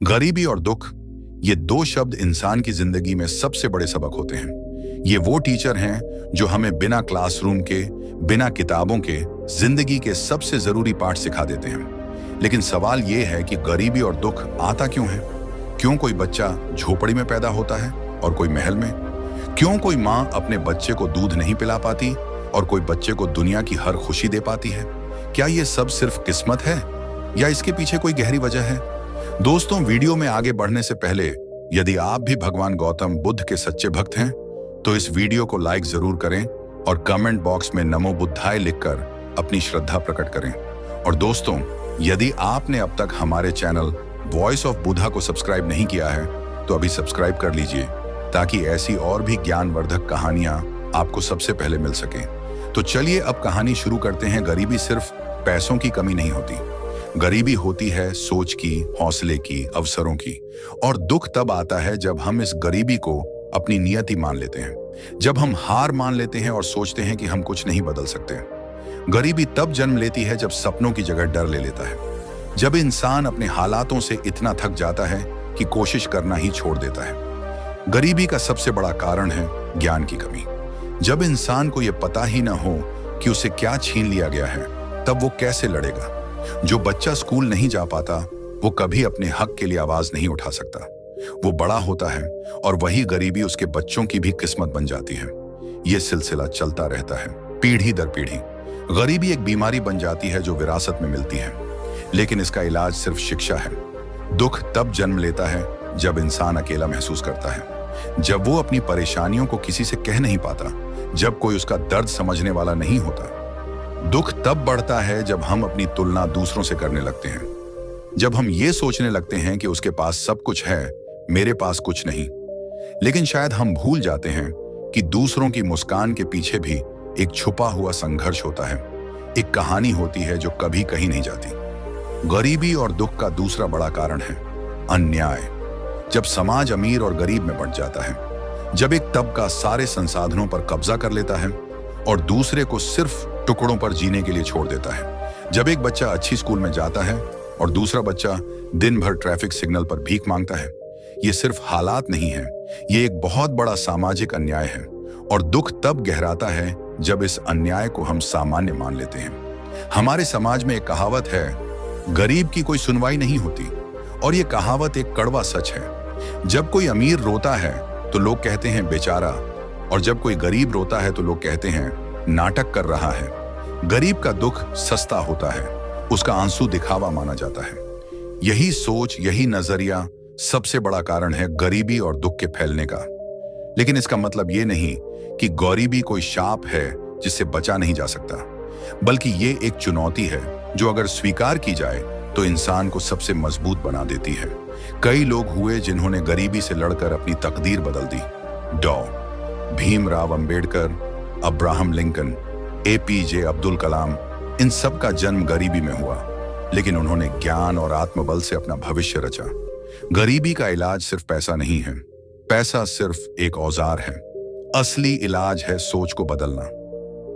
गरीबी और दुख, ये दो शब्द इंसान की जिंदगी में सबसे बड़े सबक होते हैं। ये वो टीचर हैं जो हमें बिना क्लासरूम के, बिना किताबों के जिंदगी के सबसे जरूरी पाठ सिखा देते हैं। लेकिन सवाल ये है कि गरीबी और दुख आता क्यों है? क्यों कोई बच्चा झोपड़ी में पैदा होता है और कोई महल में? क्यों कोई माँ अपने बच्चे को दूध नहीं पिला पाती और कोई बच्चे को दुनिया की हर खुशी दे पाती है? क्या ये सब सिर्फ किस्मत है या इसके पीछे कोई गहरी वजह है? दोस्तों, वीडियो में आगे बढ़ने से पहले यदि आप भी भगवान गौतम बुद्ध के सच्चे भक्त हैं तो इस वीडियो को लाइक जरूर करें और कमेंट बॉक्स में नमो बुद्धाय लिखकर अपनी श्रद्धा प्रकट करें। और दोस्तों, यदि आपने अब तक हमारे चैनल वॉइस ऑफ बुद्धा को सब्सक्राइब नहीं किया है तो अभी सब्सक्राइब कर लीजिए ताकि ऐसी और भी ज्ञानवर्धक कहानियां आपको सबसे पहले मिल सकें। तो चलिए अब कहानी शुरू करते हैं। गरीबी सिर्फ पैसों की कमी नहीं होती, गरीबी होती है सोच की, हौसले की, अवसरों की। और दुख तब आता है जब हम इस गरीबी को अपनी नियति मान लेते हैं, जब हम हार मान लेते हैं और सोचते हैं कि हम कुछ नहीं बदल सकते। गरीबी तब जन्म लेती है जब सपनों की जगह डर ले लेता है, जब इंसान अपने हालातों से इतना थक जाता है कि कोशिश करना ही छोड़ देता है। गरीबी का सबसे बड़ा कारण है ज्ञान की कमी। जब इंसान को यह पता ही ना हो कि उसे क्या छीन लिया गया है, तब वो कैसे लड़ेगा? जो बच्चा स्कूल नहीं जा पाता वो कभी अपने हक के लिए आवाज नहीं उठा सकता। वो बड़ा होता है और वही गरीबी उसके बच्चों की भी किस्मत बन जाती है। ये सिलसिला चलता रहता है पीढ़ी दर पीढ़ी। गरीबी एक बीमारी बन जाती है जो विरासत में मिलती है, लेकिन इसका इलाज सिर्फ शिक्षा है। दुख तब जन्म लेता है जब इंसान अकेला महसूस करता है, जब वो अपनी परेशानियों को किसी से कह नहीं पाता, जब कोई उसका दर्द समझने वाला नहीं होता। दुख तब बढ़ता है जब हम अपनी तुलना दूसरों से करने लगते हैं, जब हम ये सोचने लगते हैं कि उसके पास सब कुछ है, मेरे पास कुछ नहीं। लेकिन शायद हम भूल जाते हैं कि दूसरों की मुस्कान के पीछे भी एक छुपा हुआ संघर्ष होता है, एक कहानी होती है जो कभी कहीं नहीं जाती। गरीबी और दुख का दूसरा बड़ा कारण है अन्याय। जब समाज अमीर और गरीब में बंट जाता है, जब एक तबका सारे संसाधनों पर कब्जा कर लेता है और दूसरे को सिर्फ टुकड़ों पर जीने के लिए छोड़ देता है, जब एक बच्चा अच्छी स्कूल में जाता है और दूसरा बच्चा दिन भर ट्रैफिक सिग्नल पर भीख मांगता है। ये सिर्फ हालात नहीं है, ये एक बहुत बड़ा सामाजिक अन्याय है। और दुख तब गहराता है जब इस अन्याय को हम सामान्य मान लेते हैं। हमारे समाज में एक कहावत है, गरीब की कोई सुनवाई नहीं होती। और ये कहावत एक कड़वा सच है। जब कोई अमीर रोता है तो लोग कहते हैं बेचारा, और जब कोई गरीब रोता है तो लोग कहते हैं नाटक कर रहा है। गरीब का दुख सस्ता होता है, उसका आंसू दिखावा माना जाता है। यही सोच, यही नजरिया सबसे बड़ा कारण है गरीबी और दुख के फैलने का। लेकिन इसका मतलब ये नहीं कि गरीबी कोई शाप है जिससे बचा नहीं जा सकता, बल्कि ये एक चुनौती है जो अगर स्वीकार की जाए तो इंसान को सबसे मजबूत बना देती है। कई लोग हुए जिन्होंने गरीबी से लड़कर अपनी तकदीर बदल दी। डॉ. Bhimrao Ambedkar, Abraham Lincoln, APJ Abdul Kalam, इन सब का जन्म गरीबी में हुआ, लेकिन उन्होंने ज्ञान और आत्मबल से अपना भविष्य रचा। गरीबी का इलाज सिर्फ पैसा नहीं है, पैसा सिर्फ एक औजार है। असली इलाज है सोच को बदलना।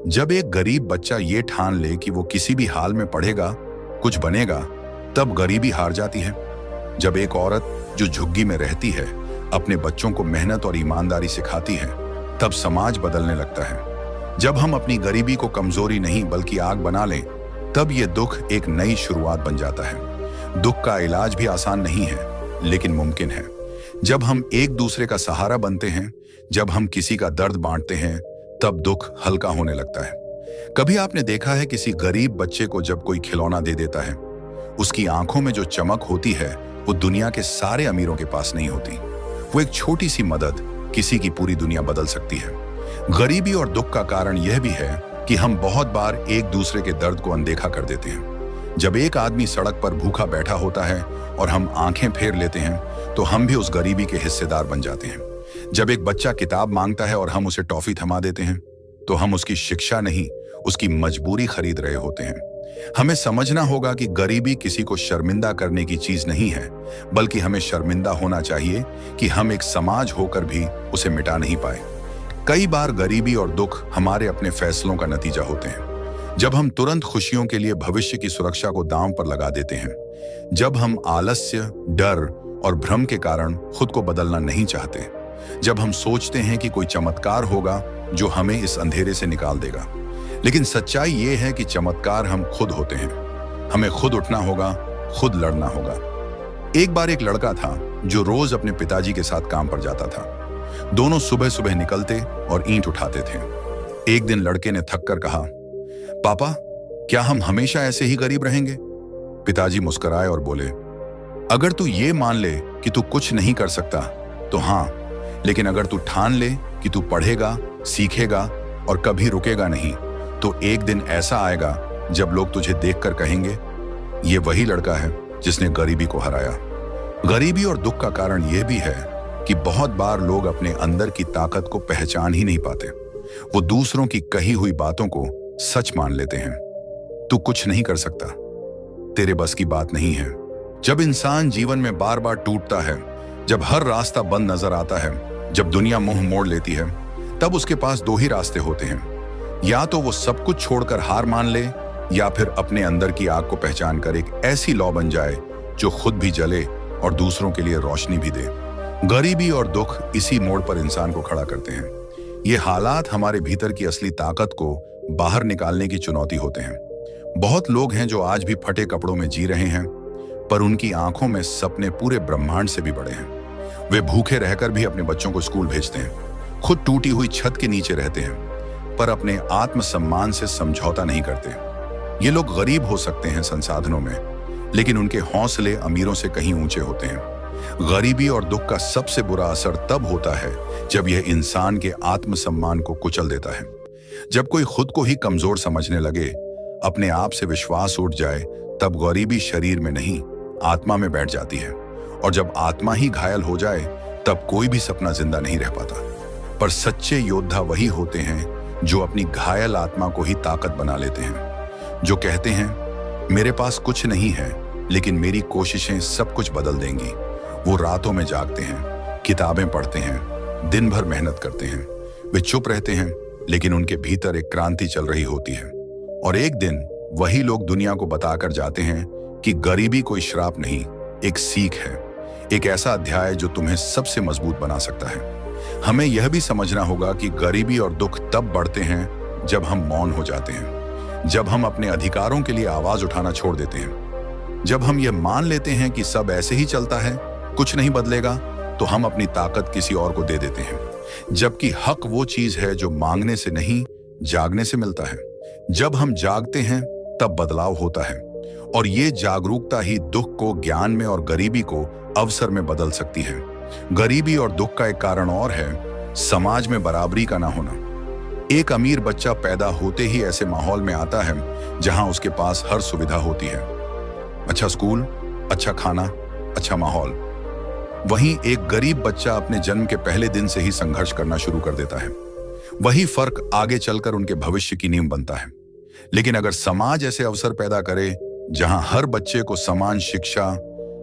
जब एक गरीब बच्चा ये ठान ले कि वो किसी भी हाल में पढ़ेगा, कुछ बनेगा, तब गरीबी हार जाती है। जब एक औरत जो झुग्गी में रहती है अपने बच्चों को मेहनत और ईमानदारी सिखाती है, तब समाज बदलने लगता है। जब हम अपनी गरीबी को कमजोरी नहीं बल्कि आग बना लें, तब ये दुख एक नई शुरुआत बन जाता है। दुख का इलाज भी आसान नहीं है, लेकिन मुमकिन है। जब हम एक दूसरे का सहारा बनते हैं, जब हम किसी का दर्द बांटते हैं, तब दुख हल्का होने लगता है। कभी आपने देखा है किसी गरीब बच्चे को जब कोई खिलौना दे देता है, उसकी आंखों में जो चमक होती है वो दुनिया के सारे अमीरों के पास नहीं होती। वो एक छोटी सी मदद किसी की पूरी दुनिया बदल सकती है। गरीबी और दुख का कारण यह भी है कि हम बहुत बार एक दूसरे के दर्द को अनदेखा कर देते हैं। जब एक आदमी सड़क पर भूखा बैठा होता है और हम आंखें फेर लेते हैं तो हम भी उस गरीबी के हिस्सेदार बन जाते हैं। जब एक बच्चा किताब मांगता है और हम उसे टॉफी थमा देते हैं तो हम उसकी शिक्षा नहीं, उसकी मजबूरी खरीद रहे होते हैं। हमें समझना होगा कि गरीबी किसी को शर्मिंदा करने की चीज नहीं है, बल्कि हमें शर्मिंदा होना चाहिए कि हम एक समाज होकर भी उसे मिटा नहीं पाए। कई बार गरीबी और दुख हमारे अपने फैसलों का नतीजा होते हैं। जब हम तुरंत खुशियों के लिए भविष्य की सुरक्षा को दांव पर लगा देते हैं, जब हम आलस्य, डर और भ्रम के कारण खुद को बदलना नहीं चाहते। जब हम सोचते हैं कि कोई चमत्कार होगा जो हमें इस अंधेरे से निकाल देगा, लेकिन सच्चाई ये है कि चमत्कार हम खुद होते हैं। हमें खुद उठना होगा, खुद लड़ना होगा। एक बार एक लड़का था जो रोज अपने पिताजी के साथ काम पर जाता था। दोनों सुबह सुबह निकलते और ईंट उठाते थे। एक दिन लड़के ने थक कर कहा, पापा, क्या हम हमेशा ऐसे ही गरीब रहेंगे? पिताजी मुस्कुराए और बोले, अगर तू ये मान ले कि तू कुछ नहीं कर सकता तो हाँ, लेकिन अगर तू ठान ले कि तू पढ़ेगा, सीखेगा और कभी रुकेगा नहीं, तो एक दिन ऐसा आएगा जब लोग तुझे देखकर कहेंगे, ये वही लड़का है जिसने गरीबी को हराया। गरीबी और दुख का कारण यह भी है कि बहुत बार लोग अपने अंदर की ताकत को पहचान ही नहीं पाते। वो दूसरों की कही हुई बातों को सच मान लेते हैं। तू कुछ नहीं कर सकता, तेरे बस की बात नहीं है। जब इंसान जीवन में बार बार टूटता है, जब हर रास्ता बंद नजर आता है, जब दुनिया मुंह मोड़ लेती है, तब उसके पास दो ही रास्ते होते हैं। या तो वो सब कुछ छोड़कर हार मान ले, या फिर अपने अंदर की आग को पहचान कर एक ऐसी लौ बन जाए जो खुद भी जले और दूसरों के लिए रोशनी भी दे। गरीबी और दुख इसी मोड़ पर इंसान को खड़ा करते हैं। ये हालात हमारे भीतर की असली ताकत को बाहर निकालने की चुनौती होते हैं। बहुत लोग हैं जो आज भी फटे कपड़ों में जी रहे हैं, पर उनकी आंखों में सपने पूरे ब्रह्मांड से भी बड़े हैं। वे भूखे रहकर भी अपने बच्चों को स्कूल भेजते हैं, खुद टूटी हुई छत के नीचे रहते हैं, पर अपने आत्मसम्मान से समझौता नहीं करते। ये लोग गरीब हो सकते हैं संसाधनों में, लेकिन उनके हौसले अमीरों से कहीं ऊंचे होते हैं। गरीबी और दुख का सबसे बुरा असर तब होता है जब यह इंसान के आत्मसम्मान को कुचल देता है। जब कोई खुद को ही कमजोर समझने लगे, अपने आप से विश्वास उठ जाए, तब गरीबी शरीर में नहीं, आत्मा में बैठ जाती है। और जब आत्मा ही घायल हो जाए, तब कोई भी सपना जिंदा नहीं रह पाता। पर सच्चे योद्धा वही होते हैं जो अपनी घायल आत्मा को ही ताकत बना लेते हैं, जो कहते हैं, मेरे पास कुछ नहीं है, लेकिन मेरी कोशिशें सब कुछ बदल देंगी। वो रातों में जागते हैं, किताबें पढ़ते हैं, दिन भर मेहनत करते हैं। वे चुप रहते हैं, लेकिन उनके भीतर एक क्रांति चल रही होती है। और एक दिन वही लोग दुनिया को बताकर जाते हैं कि गरीबी कोई श्राप नहीं, एक सीख है, एक ऐसा अध्याय जो तुम्हें सबसे मजबूत बना सकता है। हमें यह भी समझना होगा कि गरीबी और दुख तब बढ़ते हैं जब हम मौन हो जाते हैं, जब हम अपने अधिकारों के लिए आवाज उठाना छोड़ देते हैं, जब हम ये मान लेते हैं कि सब ऐसे ही चलता है, कुछ नहीं बदलेगा, तो हम अपनी ताकत किसी और को दे देते हैं। जबकि हक वो चीज है जो मांगने से नहीं, जागने से मिलता है। जब हम जागते हैं तब बदलाव होता है, और ये जागरूकता ही दुख को ज्ञान में और गरीबी को अवसर में बदल सकती है। गरीबी और दुख का एक कारण और है समाज में बराबरी का ना होना। एक अमीर बच्चा पैदा होते ही ऐसे माहौल में आता है जहां उसके पास हर सुविधा होती है, अच्छा स्कूल, अच्छा खाना, अच्छा माहौल। वहीं एक गरीब बच्चा अपने जन्म के पहले दिन से ही संघर्ष करना शुरू कर देता है। वही फर्क आगे चलकर उनके भविष्य की नींव बनता है। लेकिन अगर समाज ऐसे अवसर पैदा करे जहां हर बच्चे को समान शिक्षा,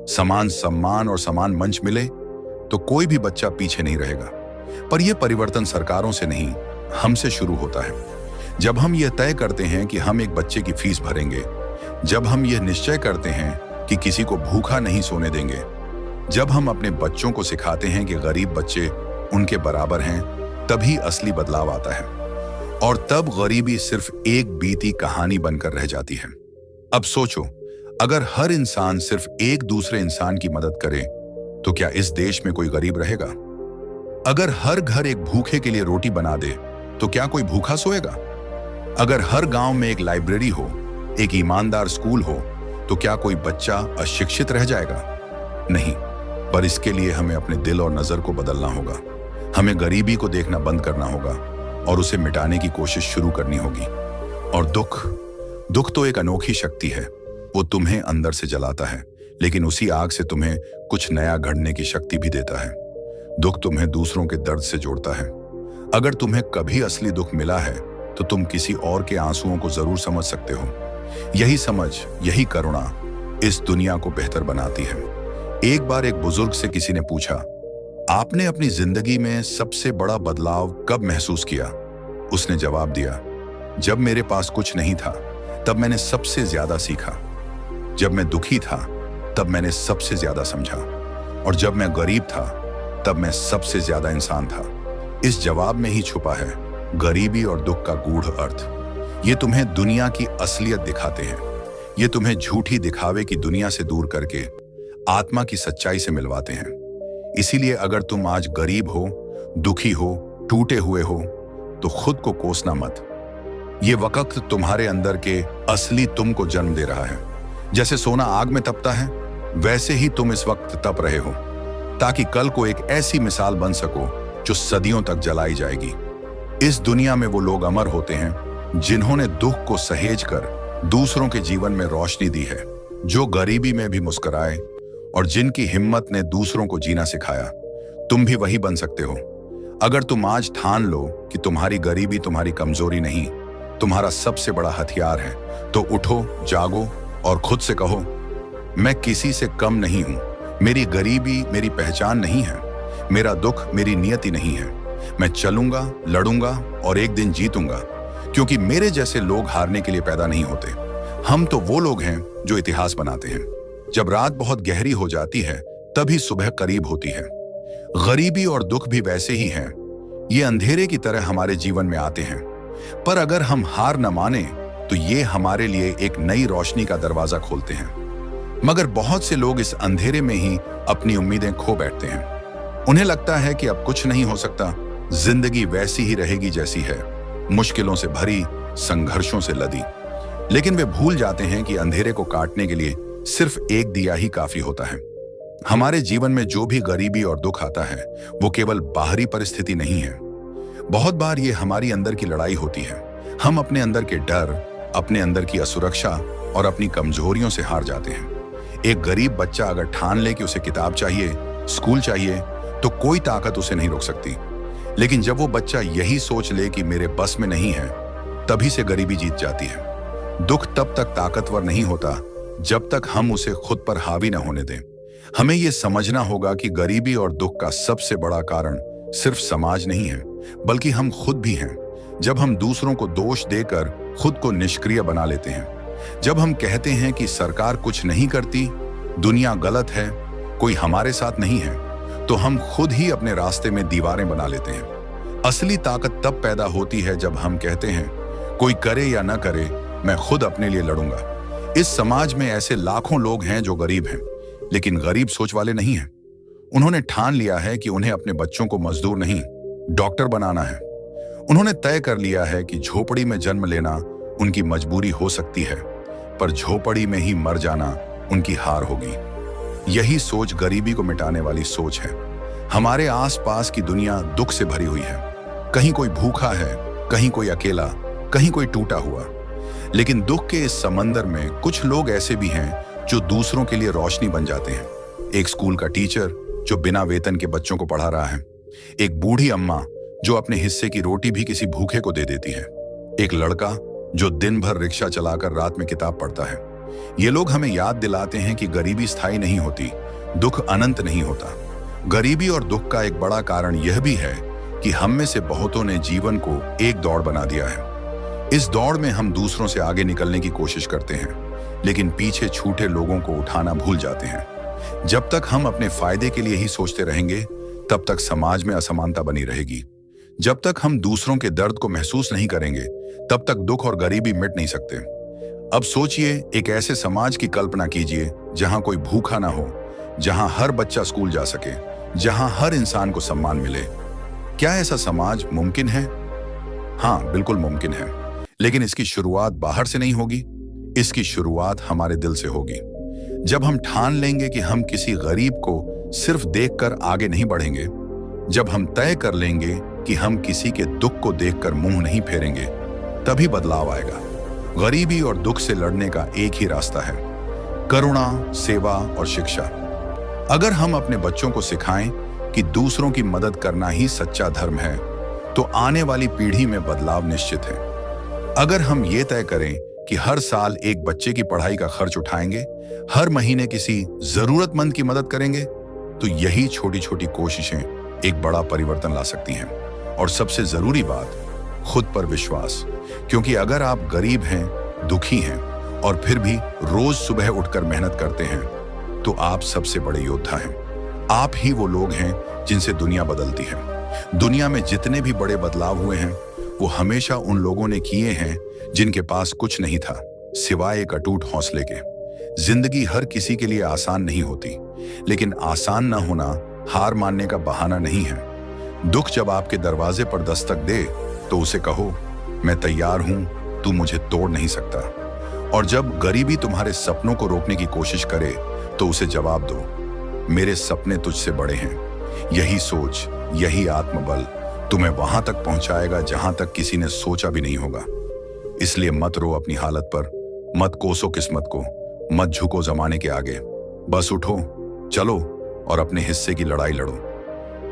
समान सम्मान और समान मंच मिले, तो कोई भी बच्चा पीछे नहीं रहेगा। पर यह परिवर्तन सरकारों से नहीं, हमसे शुरू होता है। जब हम यह तय करते हैं कि हम एक बच्चे की फीस भरेंगे, जब हम यह निश्चय करते हैं कि किसी को भूखा नहीं सोने देंगे, जब हम अपने बच्चों को सिखाते हैं कि गरीब बच्चे उनके बराबर हैं, तभी असली बदलाव आता है। और तब गरीबी सिर्फ एक बीती कहानी बनकर रह जाती है। अब सोचो, अगर हर इंसान सिर्फ एक दूसरे इंसान की मदद करे, तो क्या इस देश में कोई गरीब रहेगा? अगर हर घर एक भूखे के लिए रोटी बना दे, तो क्या कोई भूखा सोएगा? अगर हर गांव में एक लाइब्रेरी हो, एक ईमानदार स्कूल हो, तो क्या कोई बच्चा अशिक्षित रह जाएगा? नहीं। पर इसके लिए हमें अपने दिल और नजर को बदलना होगा। हमें गरीबी को देखना बंद करना होगा और उसे मिटाने की कोशिश शुरू करनी होगी। और दुख तो एक अनोखी शक्ति है। वो तुम्हें अंदर से जलाता है, लेकिन उसी आग से तुम्हें कुछ नया गढ़ने की शक्ति भी देता है। दुख तुम्हें दूसरों के दर्द से जोड़ता है। अगर तुम्हें कभी असली दुख मिला है, तो तुम किसी और के आंसुओं को जरूर समझ सकते हो। यही समझ, यही करुणा इस दुनिया को बेहतर बनाती है। एक बार एक बुजुर्ग से किसी ने पूछा, आपने अपनी जिंदगी में सबसे बड़ा बदलाव कब महसूस किया? उसने जवाब दिया, जब मेरे पास कुछ नहीं था, तब मैंने सबसे ज्यादा सीखा। जब मैं दुखी था, तब मैंने सबसे ज्यादा समझा। और जब मैं गरीब था तब मैं सबसे ज्यादा इंसान था। इस जवाब में ही छुपा है गरीबी और दुख का गूढ़ अर्थ। ये तुम्हें दुनिया की असलियत दिखाते हैं। ये तुम्हें झूठी दिखावे की दुनिया से दूर करके आत्मा की सच्चाई से मिलवाते हैं। इसीलिए अगर तुम आज गरीब हो, दुखी हो, टूटे हुए हो, तो खुद को कोसना मत। ये वक्त तुम्हारे अंदर के असली तुम को जन्म दे रहा है। जैसे सोना आग में तपता है, वैसे ही तुम इस वक्त तप रहे हो, ताकि कल को एक ऐसी मिसाल बन सको जो सदियों तक जलाई जाएगी। इस दुनिया में वो लोग अमर होते हैं जिन्होंने दुख को सहेज कर दूसरों के जीवन में रोशनी दी है, जो गरीबी में भी मुस्कुराए और जिनकी हिम्मत ने दूसरों को जीना सिखाया। तुम भी वही बन सकते हो अगर तुम आज ठान लो कि तुम्हारी गरीबी तुम्हारी कमजोरी नहीं, तुम्हारा सबसे बड़ा हथियार है। तो उठो, जागो और खुद से कहो, मैं किसी से कम नहीं हूं। मेरी गरीबी मेरी पहचान नहीं है, मेरा दुख मेरी नियति नहीं है। मैं चलूंगा, लड़ूंगा और एक दिन जीतूंगा, क्योंकि मेरे जैसे लोग हारने के लिए पैदा नहीं होते। हम तो वो लोग हैं जो इतिहास बनाते हैं। जब रात बहुत गहरी हो जाती है तभी सुबह करीब होती है। गरीबी और दुख भी वैसे ही हैं। ये अंधेरे की तरह हमारे जीवन में आते हैं, पर अगर हम हार न माने तो ये हमारे लिए एक नई रोशनी का दरवाजा खोलते हैं। मगर बहुत से लोग इस अंधेरे में ही अपनी उम्मीदें खो बैठते हैं। उन्हें लगता है कि अब कुछ नहीं हो सकता, जिंदगी वैसी ही रहेगी जैसी है, मुश्किलों से भरी, संघर्षों से लदी। लेकिन वे भूल जाते हैं कि अंधेरे को काटने के लिए सिर्फ एक दिया ही काफी होता है। हमारे जीवन में जो भी गरीबी और दुख आता है वो केवल बाहरी परिस्थिति नहीं है। बहुत बार ये हमारी अंदर की लड़ाई होती है। हम अपने अंदर के डर, अपने अंदर की असुरक्षा और अपनी कमजोरियों से हार जाते हैं। एक गरीब बच्चा अगर ठान ले कि उसे किताब चाहिए, स्कूल चाहिए, तो कोई ताकत उसे नहीं रोक सकती। लेकिन जब वो बच्चा यही सोच ले कि मेरे बस में नहीं है, तभी से गरीबी जीत जाती है। दुख तब तक ताकतवर नहीं होता जब तक हम उसे खुद पर हावी न होने दें। हमें यह समझना होगा कि गरीबी और दुख का सबसे बड़ा कारण सिर्फ समाज नहीं है, बल्कि हम खुद भी हैं। जब हम दूसरों को दोष देकर खुद को निष्क्रिय बना लेते हैं, जब हम कहते हैं कि सरकार कुछ नहीं करती, दुनिया गलत है, कोई हमारे साथ नहीं है, तो हम खुद ही अपने रास्ते में दीवारें बना लेते हैं। असली ताकत तब पैदा होती है जब हम कहते हैं, कोई करे या ना करे, मैं खुद अपने लिए लड़ूंगा। इस समाज में ऐसे लाखों लोग हैं जो गरीब हैं, लेकिन गरीब सोच वाले नहीं हैं। उन्होंने ठान लिया है कि उन्हें अपने बच्चों को मजदूर नहीं, डॉक्टर बनाना है। उन्होंने तय कर लिया है कि झोपड़ी में जन्म लेना उनकी मजबूरी हो सकती है, पर झोपड़ी में ही मर जाना उनकी हार होगी। यही सोच गरीबी को मिटाने वाली सोच है। हमारे आसपास की दुनिया दुख से भरी हुई है। कहीं कोई भूखा है, कहीं कोई अकेला, कहीं कोई टूटा हुआ। लेकिन दुख के इस समंदर में कुछ लोग ऐसे भी हैं जो दूसरों के लिए रोशनी बन जाते हैं। एक स्कूल का टीचर जो बिना वेतन के बच्चों को पढ़ा रहा है, एक बूढ़ी अम्मा जो अपने हिस्से की रोटी भी किसी भूखे को दे देती है, एक लड़का जो दिन भर रिक्शा चलाकर रात में किताब पढ़ता है। ये लोग हमें याद दिलाते हैं कि गरीबी स्थायी नहीं होती, दुख अनंत नहीं होता। गरीबी और दुख का एक बड़ा कारण यह भी है कि हम में से बहुतों ने जीवन को एक दौड़ बना दिया है। इस दौड़ में हम दूसरों से आगे निकलने की कोशिश करते हैं, लेकिन पीछे छूटे लोगों को उठाना भूल जाते हैं। जब तक हम अपने फायदे के लिए ही सोचते रहेंगे, तब तक समाज में असमानता बनी रहेगी। जब तक हम दूसरों के दर्द को महसूस नहीं करेंगे, तब तक दुख और गरीबी मिट नहीं सकते। अब सोचिए, एक ऐसे समाज की कल्पना कीजिए जहां कोई भूखा ना हो, जहां हर बच्चा स्कूल जा सके, जहां हर इंसान को सम्मान मिले। क्या ऐसा समाज मुमकिन है? हाँ, बिल्कुल मुमकिन है। लेकिन इसकी शुरुआत बाहर से नहीं होगी, इसकी शुरुआत हमारे दिल से होगी। जब हम ठान लेंगे कि हम किसी गरीब को सिर्फ देखकर आगे नहीं बढ़ेंगे, जब हम तय कर लेंगे कि हम किसी के दुख को देखकर मुंह नहीं फेरेंगे, तभी बदलाव आएगा। गरीबी और दुख से लड़ने का एक ही रास्ता है, करुणा, सेवा और शिक्षा। अगर हम अपने बच्चों को सिखाएं कि दूसरों की मदद करना ही सच्चा धर्म है, तो आने वाली पीढ़ी में बदलाव निश्चित है। अगर हम ये तय करें कि हर साल एक बच्चे की पढ़ाई का खर्च उठाएंगे, हर महीने किसी जरूरतमंद की मदद करेंगे, तो यही छोटी छोटी कोशिशें एक बड़ा परिवर्तन ला सकती हैं। और सबसे जरूरी बात, खुद पर विश्वास। क्योंकि अगर आप गरीब हैं, दुखी हैं और फिर भी रोज सुबह उठकर मेहनत करते हैं, तो आप सबसे बड़े योद्धा हैं। आप ही वो लोग हैं जिनसे दुनिया बदलती है। दुनिया में जितने भी बड़े बदलाव हुए हैं वो हमेशा उन लोगों ने किए हैं जिनके पास कुछ नहीं था सिवाय एक अटूट हौसले के। जिंदगी हर किसी के लिए आसान नहीं होती, लेकिन आसान ना होना हार मानने का बहाना नहीं है। दुख जब आपके दरवाजे पर दस्तक दे तो उसे कहो, मैं तैयार हूं, तू मुझे तोड़ नहीं सकता। और जब गरीबी तुम्हारे सपनों को रोकने की कोशिश करे तो उसे जवाब दो, मेरे सपने तुझसे बड़े हैं। यही सोच, यही आत्मबल तुम्हें वहां तक पहुंचाएगा जहां तक किसी ने सोचा भी नहीं होगा। इसलिए मत रो अपनी हालत पर, मत कोसो किस्मत को, मत झुको जमाने के आगे। बस उठो, चलो और अपने हिस्से की लड़ाई लड़ो।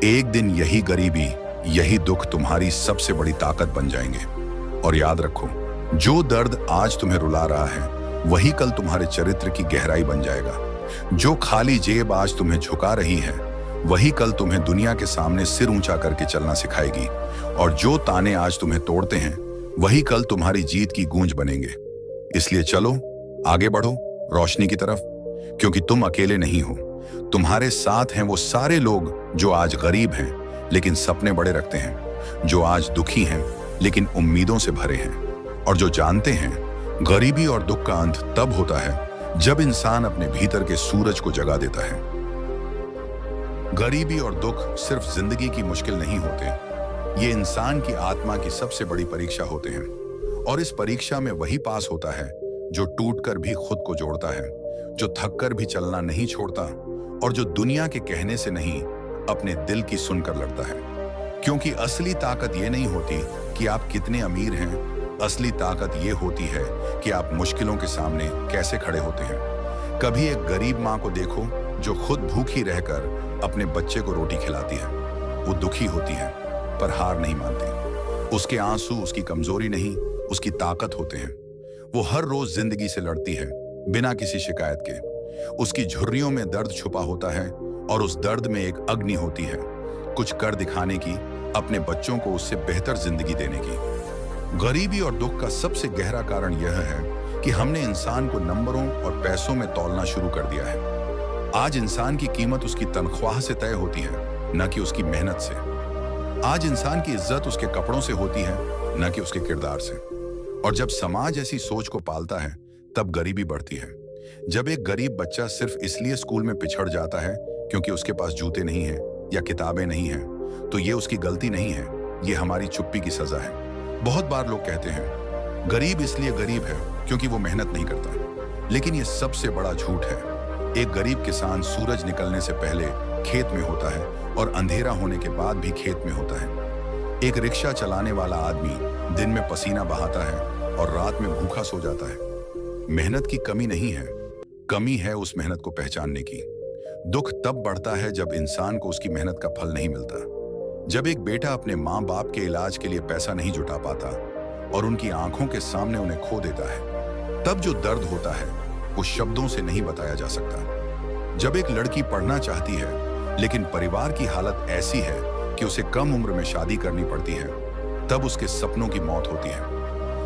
एक दिन यही गरीबी, यही दुख तुम्हारी सबसे बड़ी ताकत बन जाएंगे। और याद रखो, जो दर्द आज तुम्हें रुला रहा है वही कल तुम्हारे चरित्र की गहराई बन जाएगा। जो खाली जेब आज तुम्हें झुका रही है वही कल तुम्हें दुनिया के सामने सिर ऊंचा करके चलना सिखाएगी। और जो ताने आज तुम्हें तोड़ते हैं वही कल तुम्हारी जीत की गूंज बनेंगे। इसलिए चलो, आगे बढ़ो रोशनी की तरफ, क्योंकि तुम अकेले नहीं हो। तुम्हारे साथ हैं वो सारे लोग जो आज गरीब हैं लेकिन सपने बड़े रखते हैं, जो आज दुखी हैं लेकिन उम्मीदों से भरे हैं, और जो जानते हैं गरीबी और दुख का अंत तब होता है जब इंसान अपने भीतर के सूरज को जगा देता है। गरीबी और दुख सिर्फ जिंदगी की मुश्किल नहीं होते, ये इंसान की आत्मा की सबसे बड़ी परीक्षा होते हैं। और इस परीक्षा में वही पास होता है जो टूटकर भी खुद को जोड़ता है, जो थककर भी चलना नहीं छोड़ता, और जो दुनिया के कहने से नहीं अपने दिल की सुनकर लड़ता है। क्योंकि असली ताकत ये नहीं होती कि आप कितने अमीर हैं, असली ताकत ये होती है कि आप मुश्किलों के सामने कैसे खड़े होते हैं। कभी एक गरीब माँ को देखो जो खुद भूखी रहकर अपने बच्चे को रोटी खिलाती है। वो दुखी होती है पर हार नहीं मानती। उसके आंसू उसकी कमजोरी नहीं, उसकी ताकत होते हैं। वो हर रोज जिंदगी से लड़ती है बिना किसी शिकायत के। उसकी झुर्रियों में दर्द छुपा होता है और उस दर्द में एक अग्नि होती है, कुछ कर दिखाने की, अपने बच्चों को उससे बेहतर जिंदगी देने की। गरीबी और दुख का सबसे गहरा कारण यह है कि हमने इंसान को नंबरों और पैसों में तौलना शुरू कर दिया है। आज इंसान की कीमत उसकी तनख्वाह से तय होती है, न कि उसकी मेहनत से। आज इंसान की इज्जत उसके कपड़ों से होती है, न कि उसके किरदार से। और जब समाज ऐसी सोच को पालता है तब गरीबी बढ़ती है। जब एक गरीब बच्चा सिर्फ इसलिए स्कूल में पिछड़ जाता है क्योंकि उसके पास जूते नहीं हैं या किताबें नहीं हैं, तो ये उसकी गलती नहीं है, ये हमारी चुप्पी की सजा है। बहुत बार लोग कहते हैं गरीब इसलिए गरीब है क्योंकि वो मेहनत नहीं करता, लेकिन ये सबसे बड़ा झूठ है। एक गरीब किसान सूरज निकलने से पहले खेत में होता है और अंधेरा होने के बाद भी खेत में होता है। एक रिक्शा चलाने वाला आदमी दिन में पसीना बहाता है और रात में भूखा सो जाता है। मेहनत की कमी नहीं है, कमी है उस मेहनत को पहचानने की। दुख तब बढ़ता है जब इंसान को उसकी मेहनत का फल नहीं मिलता। जब एक बेटा अपने माँ बाप के इलाज के लिए पैसा नहीं जुटा पाता और उनकी आंखों के सामने उन्हें खो देता है, तब जो दर्द होता है वो शब्दों से नहीं बताया जा सकता। जब एक लड़की पढ़ना चाहती है लेकिन परिवार की हालत ऐसी है कि उसे कम उम्र में शादी करनी पड़ती है, तब उसके सपनों की मौत होती है।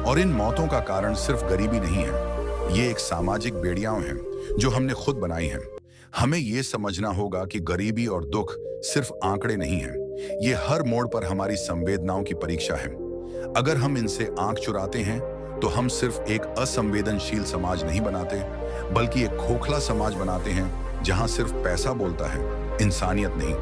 और इन मौतों का कारण सिर्फ गरीबी नहीं है, ये एक सामाजिक बेड़ियां हैं जो हमने खुद बनाई हैं। हमें ये समझना होगा कि गरीबी और दुख सिर्फ आंकड़े नहीं हैं, ये हर मोड़ पर हमारी संवेदनाओं की परीक्षा है। अगर हम इनसे आंख चुराते हैं तो हम सिर्फ एक असंवेदनशील समाज नहीं बनाते, बल्कि एक खोखला समाज बनाते हैं जहां सिर्फ पैसा बोलता है, इंसानियत नहीं।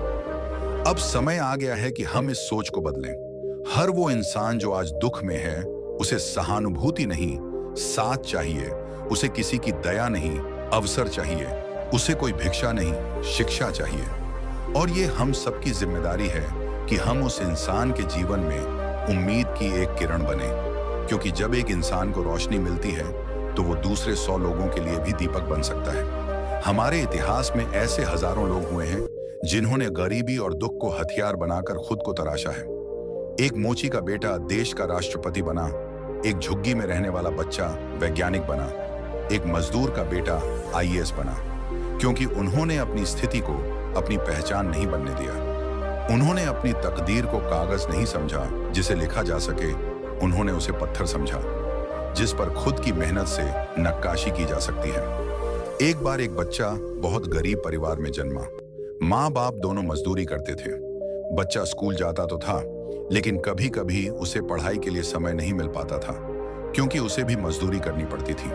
अब समय आ गया है कि हम इस सोच को बदलें। हर वो इंसान जो आज दुख में है, उसे सहानुभूति नहीं, साथ चाहिए। उसे किसी की दया नहीं, अवसर चाहिए। उसे कोई भिक्षा नहीं, शिक्षा चाहिए। और ये हम सबकी जिम्मेदारी है कि हम उस इंसान के जीवन में उम्मीद की एक किरण बने, क्योंकि जब एक इंसान को रोशनी मिलती है तो वो दूसरे 100 लोगों के लिए भी दीपक बन सकता है। हमारे इतिहास में ऐसे हजारों लोग हुए हैं जिन्होंने गरीबी और दुख को हथियार बनाकर खुद को तराशा है। एक मोची का बेटा देश का राष्ट्रपति बना, एक झुग्गी में रहने वाला बच्चा वैज्ञानिक बना, एक मजदूर का बेटा IAS बना, क्योंकि उन्होंने अपनी स्थिति को अपनी पहचान नहीं बनने दिया। उन्होंने अपनी तकदीर को कागज नहीं समझा जिसे लिखा जा सके, उन्होंने उसे पत्थर समझा जिस पर खुद की मेहनत से नक्काशी की जा सकती है। एक बार एक बच्चा बहुत गरीब परिवार में जन्मा। माँ बाप दोनों मजदूरी करते थे। बच्चा स्कूल जाता तो था, लेकिन कभी कभी उसे पढ़ाई के लिए समय नहीं मिल पाता था, क्योंकि उसे भी मजदूरी करनी पड़ती थी।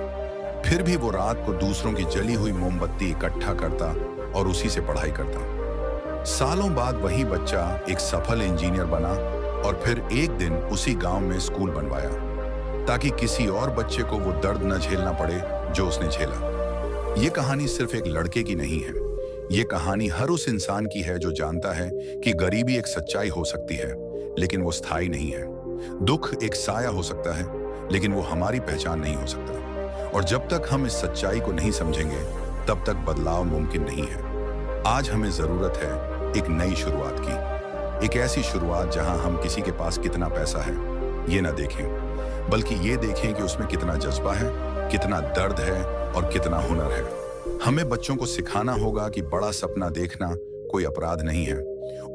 फिर भी वो रात को दूसरों की जली हुई मोमबत्ती इकट्ठा करता और उसी से पढ़ाई करता। सालों बाद वही बच्चा एक सफल इंजीनियर बना और फिर एक दिन उसी गांव में स्कूल बनवाया, ताकि किसी और बच्चे को वो दर्द न झेलना पड़े जो उसने झेला। ये कहानी सिर्फ एक लड़के की नहीं है। ये कहानी हर उस इंसान की है जो जानता है कि गरीबी एक सच्चाई हो सकती है, लेकिन वो स्थायी नहीं है। दुख एक साया हो सकता है, लेकिन वो हमारी पहचान नहीं हो सकता। और जब तक हम इस सच्चाई को नहीं समझेंगे, तब तक बदलाव मुमकिन नहीं है। आज हमें जरूरत है एक नई शुरुआत की, एक ऐसी शुरुआत जहां हम किसी के पास कितना पैसा है ये ना देखें, बल्कि ये देखें कि उसमें कितना जज्बा है, कितना दर्द है और कितना हुनर है। हमें बच्चों को सिखाना होगा कि बड़ा सपना देखना कोई अपराध नहीं है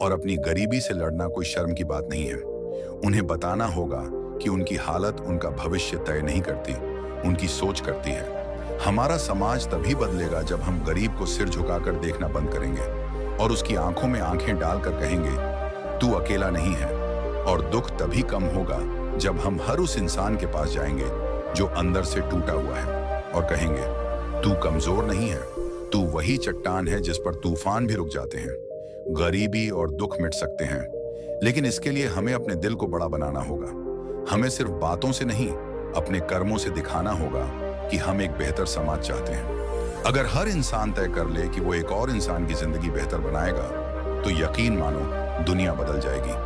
और अपनी गरीबी से लड़ना कोई शर्म की बात नहीं है। उन्हें बताना होगा कि उनकी हालत उनका भविष्य तय नहीं करती, उनकी सोच करती है। हमारा समाज तभी बदलेगा जब हम गरीब को सिर झुकाकर देखना बंद करेंगे और उसकी आंखों में आंखें डालकर कहेंगे, तू अकेला नहीं है। और दुख तभी कम होगा जब हम हर उस इंसान के पास जाएंगे जो अंदर से टूटा हुआ है और कहेंगे, तू कमजोर नहीं है, तू वही चट्टान है जिस पर तूफान भी रुक जाते हैं। गरीबी और दुख मिट सकते हैं, लेकिन इसके लिए हमें अपने दिल को बड़ा बनाना होगा। हमें सिर्फ बातों से नहीं, अपने कर्मों से दिखाना होगा कि हम एक बेहतर समाज चाहते हैं। अगर हर इंसान तय कर ले कि वो एक और इंसान की जिंदगी बेहतर बनाएगा, तो यकीन मानो दुनिया बदल जाएगी।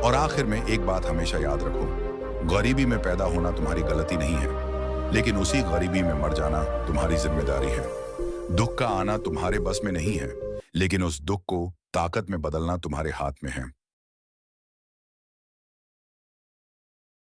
और आखिर में एक बात हमेशा याद रखो, गरीबी में पैदा होना तुम्हारी गलती नहीं है, लेकिन उसी गरीबी में मर जाना तुम्हारी जिम्मेदारी है। दुख का आना तुम्हारे बस में नहीं है, लेकिन उस दुख को ताकत में बदलना तुम्हारे हाथ में है।